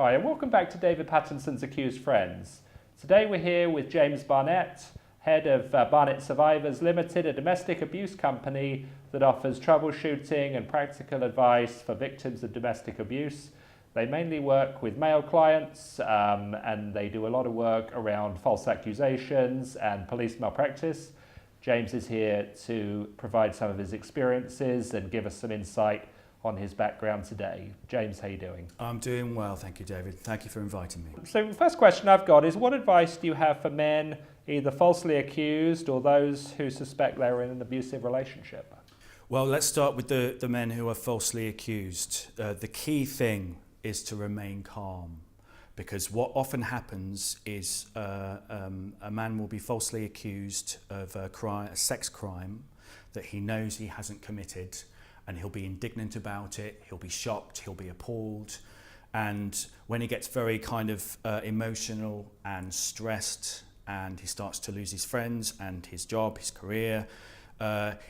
Hi, and welcome back to David Pattinson's Accused Friends. Today we're here with James Barnett, head of Barnett Survivors Limited, a domestic abuse company that offers troubleshooting and practical advice for victims of domestic abuse. They mainly work with male clients and they do a lot of work around false accusations and police malpractice. James is here to provide some of his experiences and give us some insight on his background today. James, how are you doing? I'm doing well, thank you, David. Thank you for inviting me. So the first question I've got is, what advice do you have for men either falsely accused or those who suspect they're in an abusive relationship? Well, let's start with the men who are falsely accused. The key thing is to remain calm, because what often happens is a man will be falsely accused of a sex crime that he knows he hasn't committed, and he'll be indignant about it, he'll be shocked, he'll be appalled, and when he gets very kind of emotional and stressed and he starts to lose his friends and his job, his career,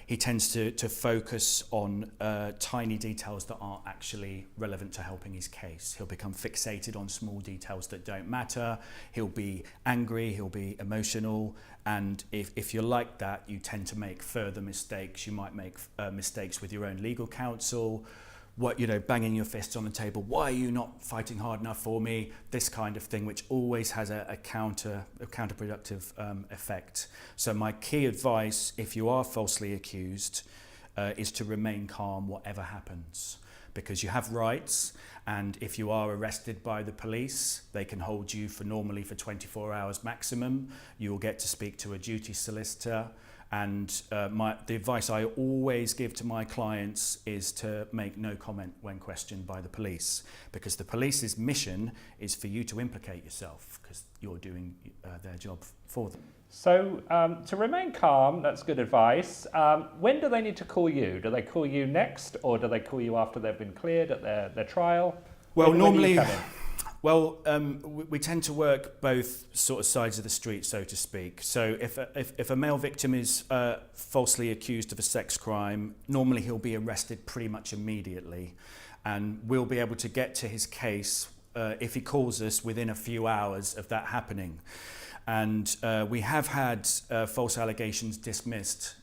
he tends to focus on tiny details that aren't actually relevant to helping his case. He'll become fixated on small details that don't matter. He'll be angry, he'll be emotional, and if you're like that, you tend to make further mistakes. You might make mistakes with your own legal counsel, banging your fists on the table. Why are you not fighting hard enough for me? This kind of thing, which always has a counterproductive effect. So my key advice, if you are falsely accused, is to remain calm whatever happens, because you have rights, and if you are arrested by the police, they can hold you normally for 24 hours maximum. You will get to speak to a duty solicitor. And the advice I always give to my clients is to make no comment when questioned by the police, because the police's mission is for you to implicate yourself, because you're doing their job for them. So to remain calm, that's good advice. When do they need to call you? Do they call you next, or do they call you after they've been cleared at their trial? Well, normally, we tend to work both sort of sides of the street, so to speak. So if a male victim is falsely accused of a sex crime, normally he'll be arrested pretty much immediately, and we'll be able to get to his case if he calls us within a few hours of that happening. And we have had false allegations dismissed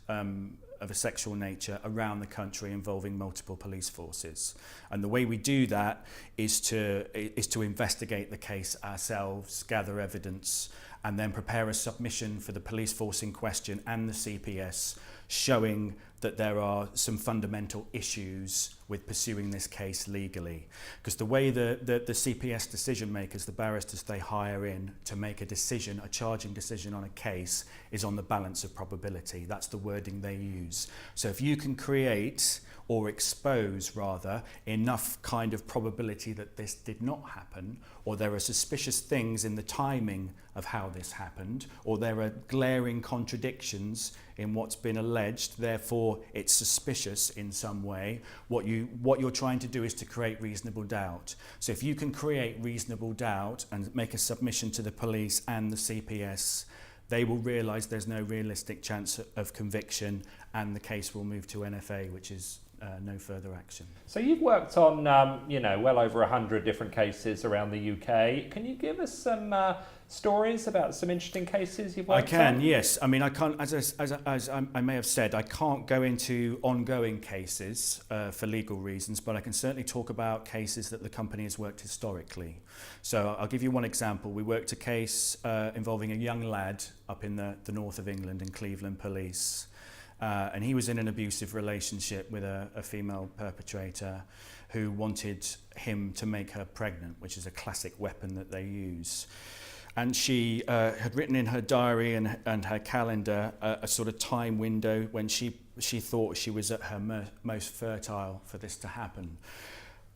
of a sexual nature around the country involving multiple police forces. And the way we do that is to investigate the case ourselves, gather evidence, and then prepare a submission for the police force in question and the CPS, showing that there are some fundamental issues with pursuing this case legally. Because the way the CPS decision makers, the barristers they hire in to make a decision, a charging decision on a case, is on the balance of probability. That's the wording they use. So if you can create, or expose rather, enough kind of probability that this did not happen, or there are suspicious things in the timing of how this happened, or there are glaring contradictions in what's been alleged, therefore it's suspicious in some way, what you're trying to do is to create reasonable doubt. So if you can create reasonable doubt and make a submission to the police and the CPS, they will realise there's no realistic chance of conviction, and the case will move to NFA, which is no further action. So you've worked on, well over 100 different cases around the UK. Can you give us some stories about some interesting cases you've worked on? I can, yes. I mean, I can't, as I may have said, I can't go into ongoing cases for legal reasons, but I can certainly talk about cases that the company has worked historically. So I'll give you one example. We worked a case involving a young lad up in the north of England in Cleveland Police. And he was in an abusive relationship with a female perpetrator who wanted him to make her pregnant, which is a classic weapon that they use. And she had written in her diary and her calendar a sort of time window when she thought she was at her most fertile for this to happen.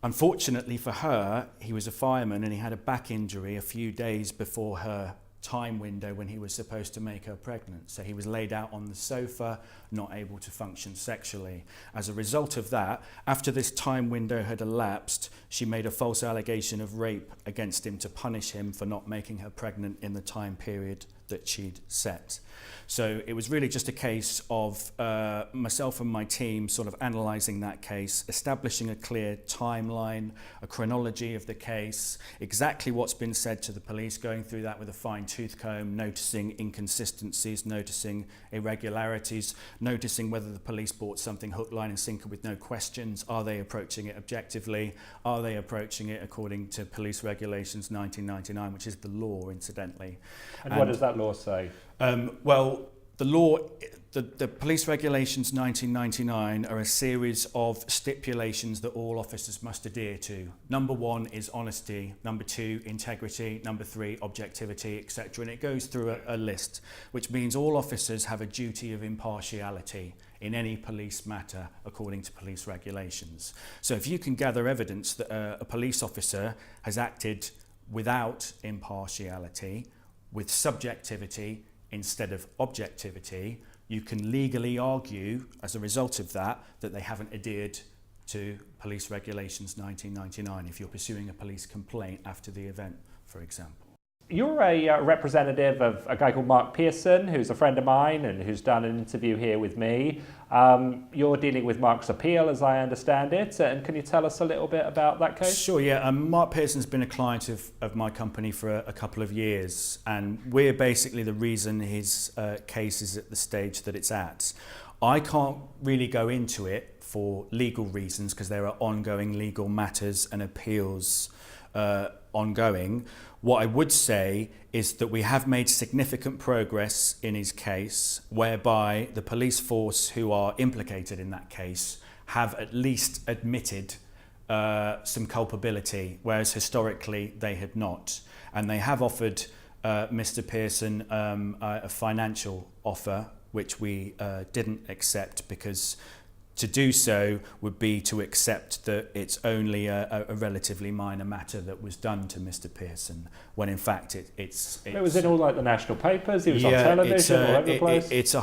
Unfortunately for her, he was a fireman and he had a back injury a few days before her time window when he was supposed to make her pregnant. So he was laid out on the sofa, not able to function sexually. As a result of that, after this time window had elapsed, she made a false allegation of rape against him to punish him for not making her pregnant in the time period that she'd set. So it was really just a case of myself and my team sort of analysing that case, establishing a clear timeline, a chronology of the case, exactly what's been said to the police, going through that with a fine-tooth comb, noticing inconsistencies, noticing irregularities, noticing whether the police bought something hook, line and sinker with no questions. Are they approaching it objectively? Are they approaching it according to Police Regulations 1999, which is the law, incidentally? And what does that law say? Well, the law, the Police Regulations 1999 are a series of stipulations that all officers must adhere to. Number 1 is honesty, number 2, integrity, number 3, objectivity, etc. And it goes through a list, which means all officers have a duty of impartiality in any police matter according to police regulations. So if you can gather evidence that a police officer has acted without impartiality, with subjectivity instead of objectivity, you can legally argue as a result of that they haven't adhered to Police Regulations 1999 if you're pursuing a police complaint after the event, for example. You're a representative of a guy called Mark Pearson, who's a friend of mine and who's done an interview here with me. You're dealing with Mark's appeal, as I understand it, and can you tell us a little bit about that case? Sure, yeah. Mark Pearson's been a client of my company for a couple of years, and we're basically the reason his case is at the stage that it's at. I can't really go into it for legal reasons because there are ongoing legal matters and appeals ongoing. What I would say is that we have made significant progress in his case, whereby the police force who are implicated in that case have at least admitted some culpability, whereas historically they had not. And they have offered Mr. Pearson a financial offer, which we didn't accept because to do so would be to accept that it's only a relatively minor matter that was done to Mr. Pearson, when in fact it's it was in all like the national papers. He was on television all over the place. It's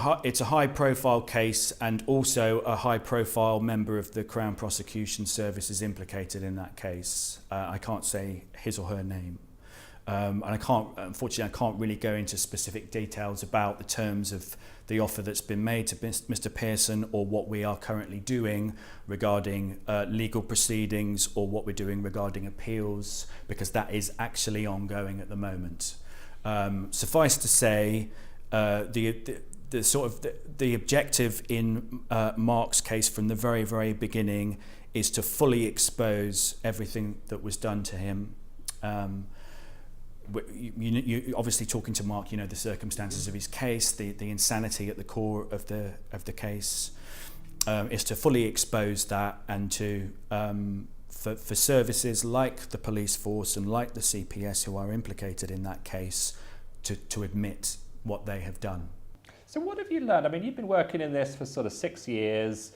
a high-profile case, and also a high-profile member of the Crown Prosecution Service is implicated in that case. I can't say his or her name. And unfortunately, I can't really go into specific details about the terms of the offer that's been made to Mr. Pearson, or what we are currently doing regarding legal proceedings, or what we're doing regarding appeals, because that is actually ongoing at the moment. Suffice to say, the objective in Mark's case from the very, very beginning is to fully expose everything that was done to him. You obviously, talking to Mark, you know the circumstances of his case, the insanity at the core of the case, is to fully expose that, and to for services like the police force and like the CPS who are implicated in that case to admit what they have done. So what have you learned? I mean, you've been working in this for sort of 6 years,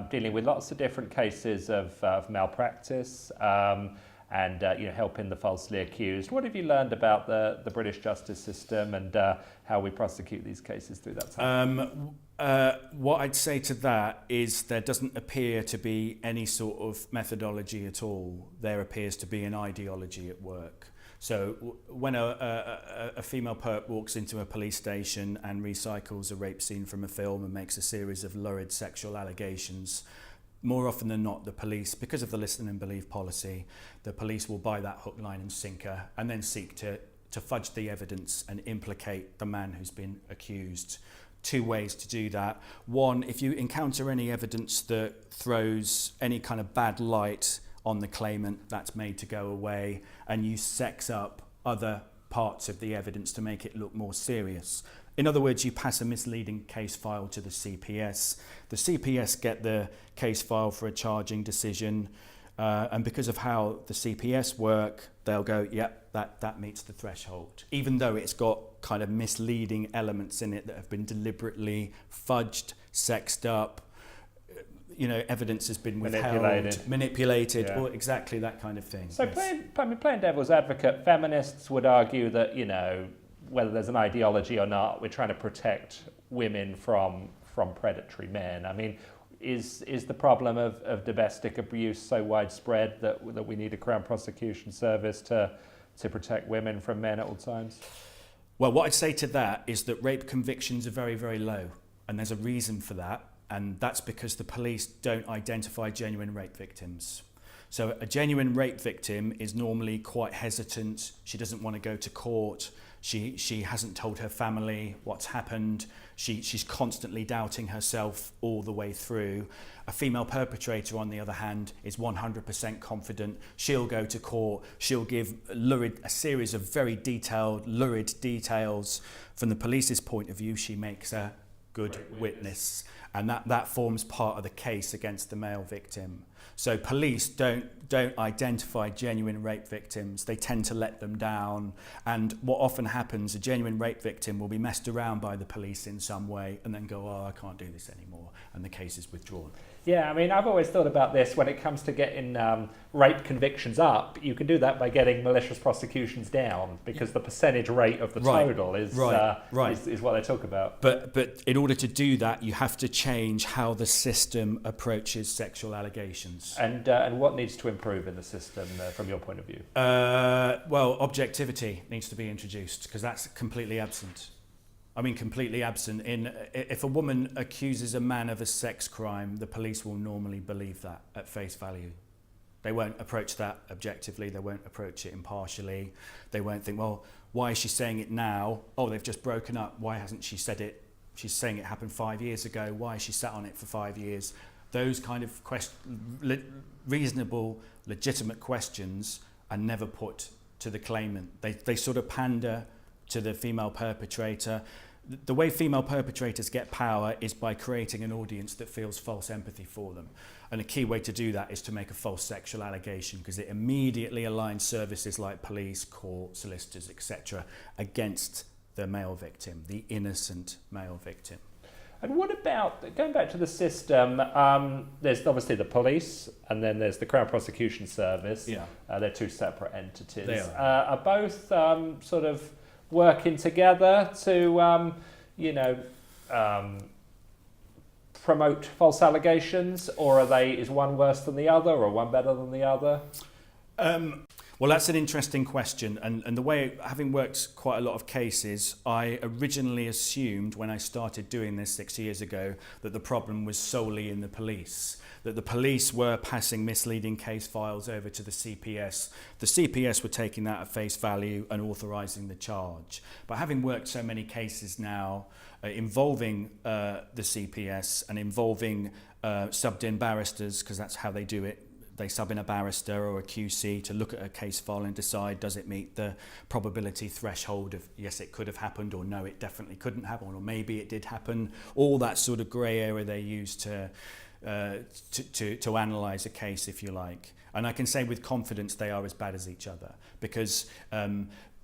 dealing with lots of different cases of malpractice. And helping the falsely accused. What have you learned about the British justice system and how we prosecute these cases through that time? What I'd say to that is there doesn't appear to be any sort of methodology at all. There appears to be an ideology at work. So when a female perp walks into a police station and recycles a rape scene from a film and makes a series of lurid sexual allegations, more often than not, the police, because of the listen and believe policy, the police will buy that hook, line and sinker and then seek to fudge the evidence and implicate the man who's been accused. 2 ways to do that. 1, if you encounter any evidence that throws any kind of bad light on the claimant, that's made to go away, and you sex up other parts of the evidence to make it look more serious. In other words, you pass a misleading case file to the CPS. The CPS get the case file for a charging decision, and because of how the CPS work, they'll go, yep, that meets the threshold, even though it's got kind of misleading elements in it that have been deliberately fudged, sexed up, evidence has been withheld, manipulated, or exactly that kind of thing. So playing devil's advocate, feminists would argue that, whether there's an ideology or not, we're trying to protect women from predatory men. I mean, is the problem of domestic abuse so widespread that we need a Crown Prosecution Service to protect women from men at all times? Well, what I'd say to that is that rape convictions are very, very low, and there's a reason for that, and that's because the police don't identify genuine rape victims. So a genuine rape victim is normally quite hesitant. She doesn't want to go to court. She hasn't told her family what's happened. She's constantly doubting herself all the way through. A female perpetrator, on the other hand, is 100% confident. She'll go to court. She'll give a series of very detailed, lurid details. From the police's point of view, she makes a good witness. And that forms part of the case against the male victim. So police don't identify genuine rape victims. They tend to let them down. And what often happens, a genuine rape victim will be messed around by the police in some way and then go, oh, I can't do this anymore. And the case is withdrawn. Yeah, I mean, I've always thought about this when it comes to getting rape convictions up. You can do that by getting malicious prosecutions down, because the percentage rate of the total is what they talk about. But in order to do that, you have to change how the system approaches sexual allegations. And what needs to improve in the system from your point of view? Well, objectivity needs to be introduced, because that's completely absent. I mean, completely absent. If a woman accuses a man of a sex crime, the police will normally believe that at face value. They won't approach that objectively. They won't approach it impartially. They won't think, well, why is she saying it now? Oh, they've just broken up. Why hasn't she said it? She's saying it happened 5 years ago. Why has she sat on it for 5 years? Those kind of reasonable, legitimate questions are never put to the claimant. They sort of pander to the female perpetrator. The way female perpetrators get power is by creating an audience that feels false empathy for them. And a key way to do that is to make a false sexual allegation, because it immediately aligns services like police, court, solicitors, etc. against the male victim, the innocent male victim. And what about, going back to the system, there's obviously the police and then there's the Crown Prosecution Service. Yeah. They're two separate entities. They are both sort of working together to, promote false allegations, or is one worse than the other, or one better than the other? Well, that's an interesting question, and the way, having worked quite a lot of cases, I originally assumed when I started doing this 6 years ago that the problem was solely in the police, that the police were passing misleading case files over to the CPS. The CPS were taking that at face value and authorising the charge. But having worked so many cases now involving the CPS and involving subbed-in barristers, because that's how they do it, they sub in a barrister or a QC to look at a case file and decide, does it meet the probability threshold of yes, it could have happened, or no, it definitely couldn't happen, or maybe it did happen. All that sort of grey area they use to analyse a case, if you like. And I can say with confidence they are as bad as each other, because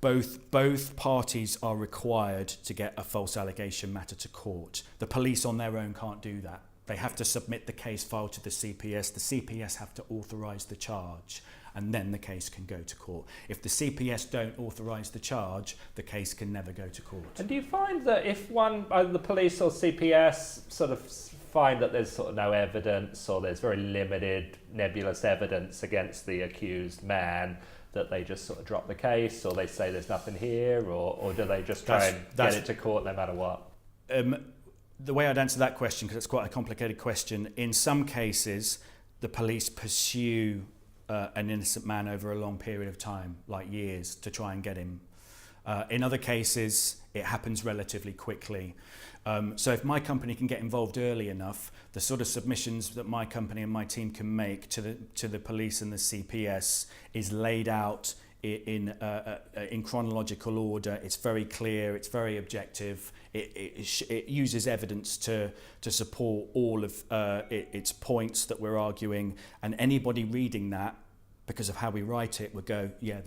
both parties are required to get a false allegation matter to court. The police on their own can't do that. They have to submit the case file to the CPS. The CPS have to authorise the charge, and then the case can go to court. If the CPS don't authorise the charge, the case can never go to court. And do you find that if either the police or CPS sort of find that there's sort of no evidence, or there's very limited, nebulous evidence against the accused man, that they just sort of drop the case, or they say there's nothing here, or do they just try and get it to court no matter what? The way I'd answer that question, because it's quite a complicated question, in some cases the police pursue an innocent man over a long period of time, like years, to try and get him. In other cases it happens relatively quickly. So if my company can get involved early enough, the sort of submissions that my company and my team can make to the police and the CPS is laid out in chronological order. It's very clear, it's very objective. It uses evidence to support all of its points that we're arguing, and anybody reading that, because of how we write it, would go, yeah,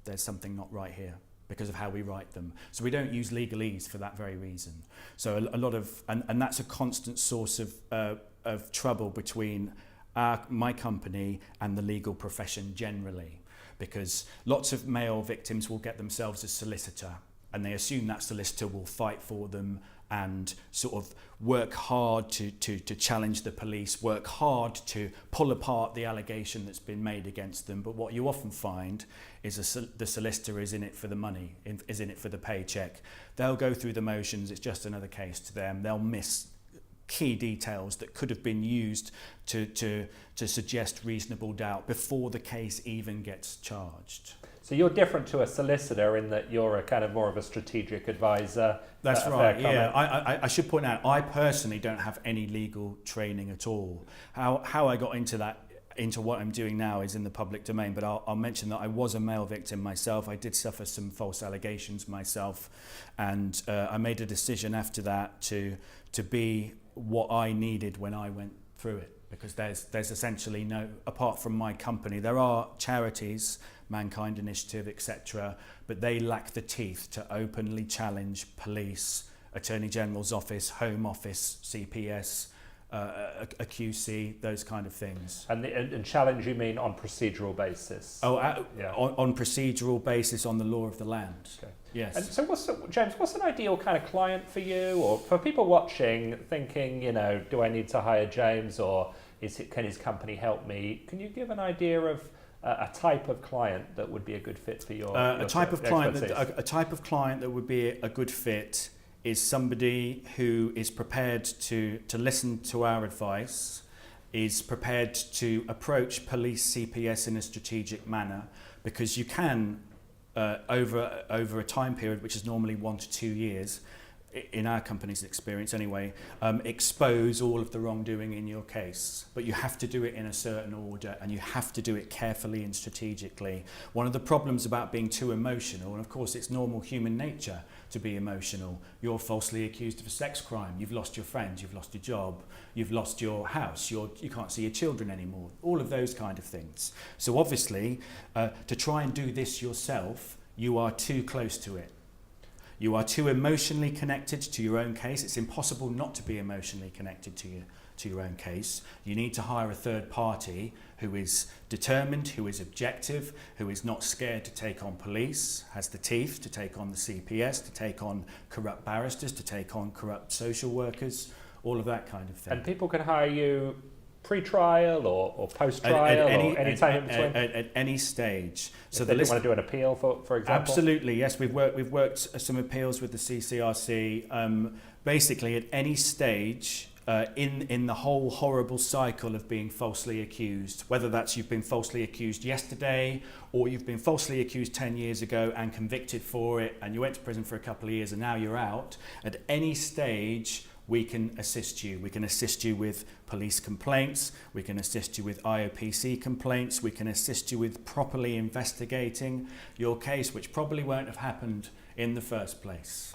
there's something not right here, because of how we write them. So we don't use legalese for that very reason. So a lot of, and that's a constant source of trouble between my company and the legal profession generally, because lots of male victims will get themselves a solicitor, and they assume that solicitor will fight for them and sort of work hard to challenge the police, work hard to pull apart the allegation that's been made against them. But what you often find is the solicitor is in it for the money, is in it for the paycheck. They'll go through the motions, it's just another case to them. They'll miss key details that could have been used to suggest reasonable doubt before the case even gets charged. So you're different to a solicitor in that you're a kind of more of a strategic advisor. That's right, yeah. I should point out, I personally don't have any legal training at all. How I got into what I'm doing now is in the public domain, but I'll mention that I was a male victim myself. I did suffer some false allegations myself, and I made a decision after that to be what I needed when I went through it, because there's essentially no, apart from my company, there are charities, Mankind Initiative, etc., but they lack the teeth to openly challenge police, Attorney General's office, Home Office, CPS, a QC, those kind of things. And challenge, you mean on procedural basis? Yeah. On procedural basis, on the law of the land. Okay. Yes. And so James, what's an ideal kind of client for you, or for people watching thinking, do I need to hire James, or can his company help me? Can you give an idea of a type of client that would be a good fit for your a type of client that would be a good fit is somebody who is prepared to listen to our advice, is prepared to approach police CPS in a strategic manner, because you can over a time period which is normally 1 to 2 years, in our company's experience anyway, expose all of the wrongdoing in your case. But you have to do it in a certain order, and you have to do it carefully and strategically. One of the problems about being too emotional, and of course it's normal human nature to be emotional. You're falsely accused of a sex crime, you've lost your friends, you've lost your job, you've lost your house, you can't see your children anymore, all of those kind of things. So obviously, to try and do this yourself, you are too close to it. You are too emotionally connected to your own case. It's impossible not to be emotionally connected to your own case. You need to hire a third party who is determined, who is objective, who is not scared to take on police, has the teeth to take on the CPS, to take on corrupt barristers, to take on corrupt social workers, all of that kind of thing. And people can hire you pre-trial or post-trial or any time in between? At any stage. So they want to do an appeal, for example? Absolutely, yes. We've worked some appeals with the CCRC. Basically, at any stage in the whole horrible cycle of being falsely accused, whether that's you've been falsely accused yesterday or you've been falsely accused 10 years ago and convicted for it and you went to prison for a couple of years and now you're out, at any stage we can assist you. We can assist you with police complaints, we can assist you with IOPC complaints, we can assist you with properly investigating your case, which probably won't have happened in the first place.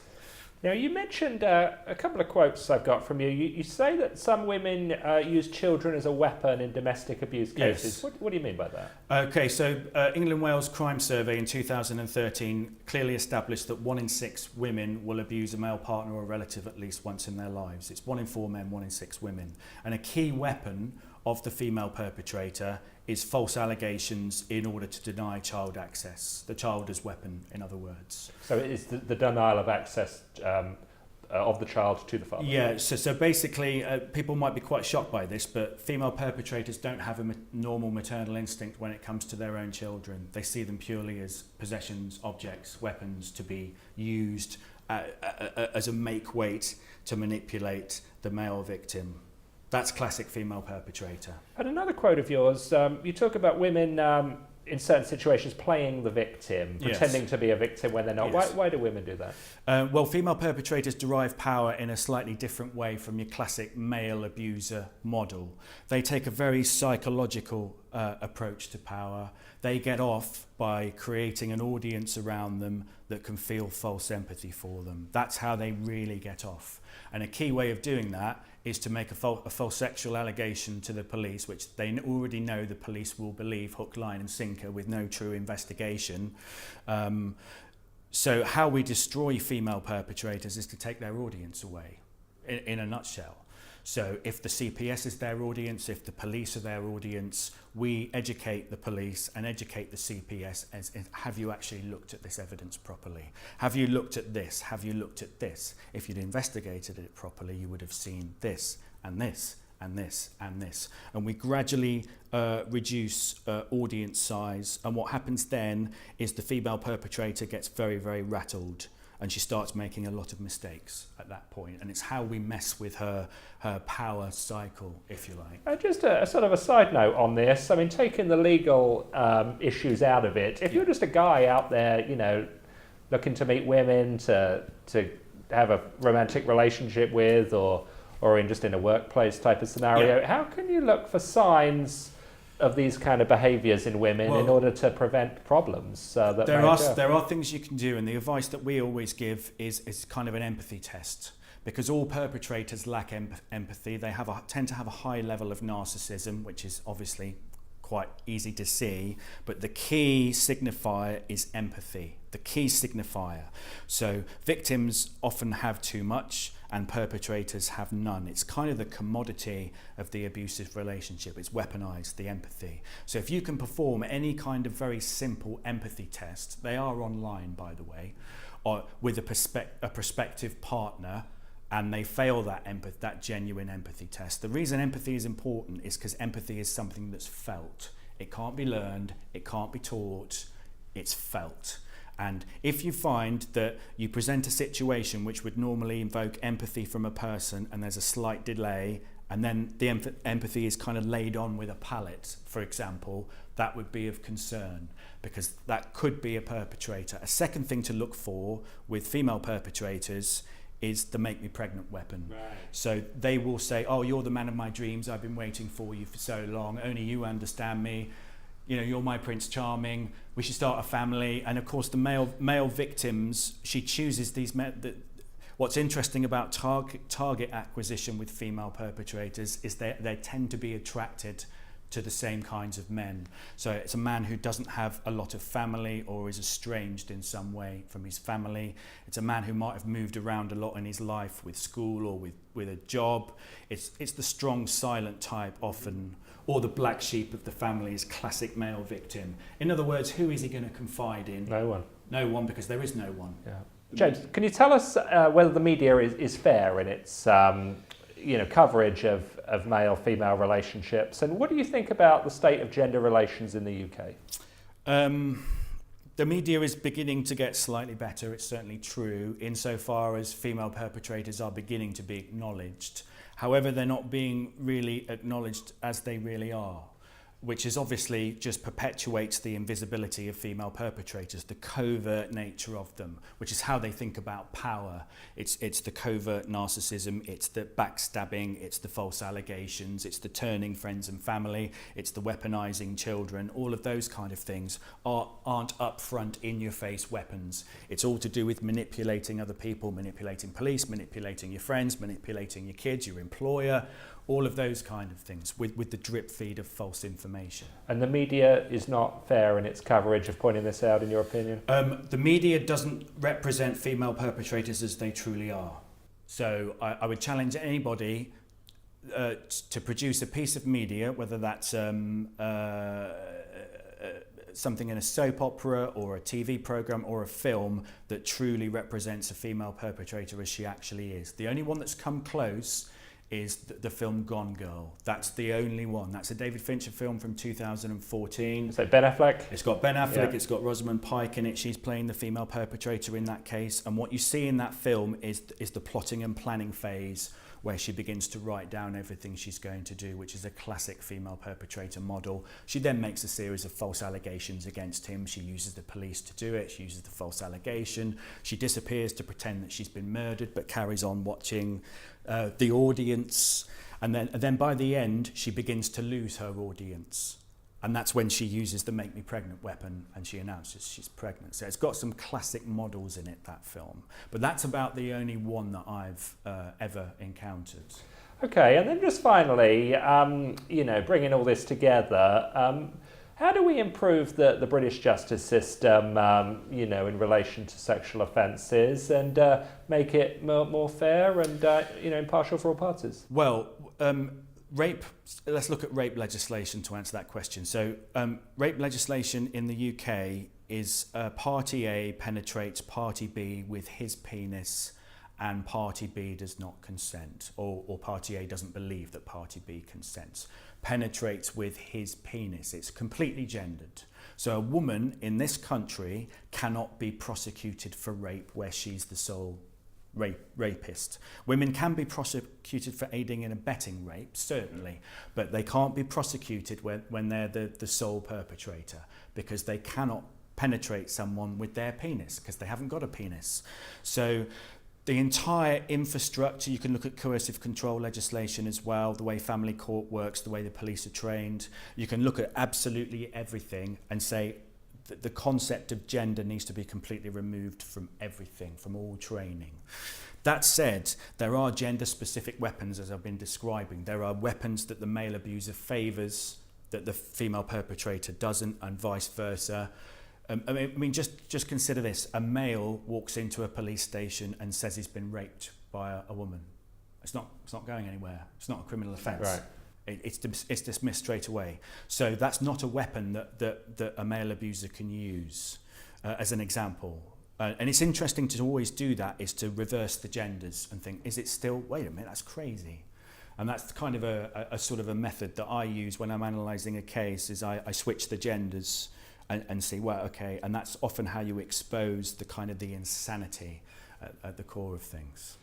Now, you mentioned a couple of quotes I've got from you. You say that some women use children as a weapon in domestic abuse cases. Yes. What do you mean by that? Okay, so England Wales Crime Survey in 2013 clearly established that 1 in 6 women will abuse a male partner or relative at least once in their lives. It's 1 in 4 men, 1 in 6 women. And a key weapon of the female perpetrator is false allegations in order to deny child access. The child as weapon, in other words. So it is the denial of access of the child to the father? Yeah, so basically people might be quite shocked by this, but female perpetrators don't have a normal maternal instinct when it comes to their own children. They see them purely as possessions, objects, weapons to be used as a make-weight to manipulate the male victim. That's classic female perpetrator. And another quote of yours, you talk about women in certain situations playing the victim, pretending to be a victim when they're not. Yes. Why do women do that? Well, female perpetrators derive power in a slightly different way from your classic male abuser model. They take a very psychological approach to power. They get off by creating an audience around them that can feel false empathy for them. That's how they really get off. And a key way of doing that is to make a false sexual allegation to the police, which they already know the police will believe hook, line and sinker with no true investigation. So how we destroy female perpetrators is to take their audience away, in a nutshell. So if the CPS is their audience, if the police are their audience, we educate the police and educate the CPS as have you actually looked at this evidence properly? Have you looked at this? Have you looked at this? If you'd investigated it properly, you would have seen this and this and this and this. And we gradually reduce audience size. And what happens then is the female perpetrator gets very, very rattled, and she starts making a lot of mistakes at that point. And it's how we mess with her power cycle, if you like. Just a sort of a side note on this. I mean, taking the legal issues out of it, if you're just a guy out there, you know, looking to meet women to have a romantic relationship with, or just in a workplace type of scenario, how can you look for signs of these kind of behaviours in women in order to prevent problems that there are things you can do, and the advice that we always give is kind of an empathy test, because all perpetrators lack empathy. They tend to have a high level of narcissism, which is obviously quite easy to see, but the key signifier is empathy, the key signifier. So victims often have too much and perpetrators have none. It's kind of the commodity of the abusive relationship. It's weaponized, the empathy. So if you can perform any kind of very simple empathy test, they are online, by the way, or with a prospective partner, and they fail that genuine empathy test. The reason empathy is important is because empathy is something that's felt. It can't be learned, it can't be taught, it's felt. And if you find that you present a situation which would normally invoke empathy from a person and there's a slight delay, and then the empathy is kind of laid on with a palette, for example, that would be of concern, because that could be a perpetrator. A second thing to look for with female perpetrators is the make me pregnant weapon. Right. So they will say, oh, you're the man of my dreams, I've been waiting for you for so long, only you understand me, you know, you're my Prince Charming, we should start a family. And of course the male victims, she chooses these what's interesting about target acquisition with female perpetrators is they tend to be attracted to the same kinds of men. So it's a man who doesn't have a lot of family or is estranged in some way from his family. It's a man who might have moved around a lot in his life with school or with a job. It's the strong, silent type often, or the black sheep of the family's classic male victim. In other words, who is he going to confide in? No one. No one, because there is no one. Yeah. James, can you tell us whether the media is fair in its coverage of male-female relationships, and what do you think about the state of gender relations in the UK? The media is beginning to get slightly better, it's certainly true, insofar as female perpetrators are beginning to be acknowledged. However, they're not being really acknowledged as they really are, which is obviously just perpetuates the invisibility of female perpetrators, the covert nature of them, which is how they think about power. It's the covert narcissism, it's the backstabbing, it's the false allegations, it's the turning friends and family, it's the weaponizing children. All of those kind of things aren't upfront, in-your-face weapons. It's all to do with manipulating other people, manipulating police, manipulating your friends, manipulating your kids, your employer, all of those kind of things with the drip feed of false information. And the media is not fair in its coverage of pointing this out, in your opinion? The media doesn't represent female perpetrators as they truly are. So I would challenge anybody to produce a piece of media, whether that's something in a soap opera or a TV program or a film, that truly represents a female perpetrator as she actually is. The only one that's come close is the film Gone Girl. That's the only one. That's a David Fincher film from 2014. So Ben Affleck? It's got Ben Affleck, It's got Rosamund Pike in it. She's playing the female perpetrator in that case. And what you see in that film is the plotting and planning phase, where she begins to write down everything she's going to do, which is a classic female perpetrator model. She then makes a series of false allegations against him. She uses the police to do it. She uses the false allegation. She disappears to pretend that she's been murdered, but carries on watching the audience. And then by the end, she begins to lose her audience. And that's when she uses the make me pregnant weapon and she announces she's pregnant. So it's got some classic models in it, that film. But that's about the only one that I've ever encountered. Okay, and then just finally, bringing all this together, How do we improve the British justice system, in relation to sexual offences and make it more fair and, impartial for all parties? Well, rape, let's look at rape legislation to answer that question. So rape legislation in the UK is Party A penetrates Party B with his penis and Party B does not consent, or Party A doesn't believe that Party B consents. Penetrates with his penis. It's completely gendered. So a woman in this country cannot be prosecuted for rape where she's the sole rapist. Women can be prosecuted for aiding and abetting rape, certainly, but they can't be prosecuted when they're the sole perpetrator, because they cannot penetrate someone with their penis because they haven't got a penis. So the entire infrastructure, you can look at coercive control legislation as well, the way family court works, the way the police are trained. You can look at absolutely everything and say that the concept of gender needs to be completely removed from everything, from all training. That said, there are gender-specific weapons, as I've been describing. There are weapons that the male abuser favours, that the female perpetrator doesn't, and vice versa. Just consider this. A male walks into a police station and says he's been raped by a woman. It's not going anywhere. It's not a criminal offence. Right. It's dismissed straight away. So that's not a weapon that a male abuser can use, as an example. And it's interesting to always do that, is to reverse the genders and think, is it still, wait a minute, that's crazy. And that's kind of a sort of a method that I use when I'm analysing a case, is I switch the genders and see, well, okay, and that's often how you expose the kind of the insanity at the core of things.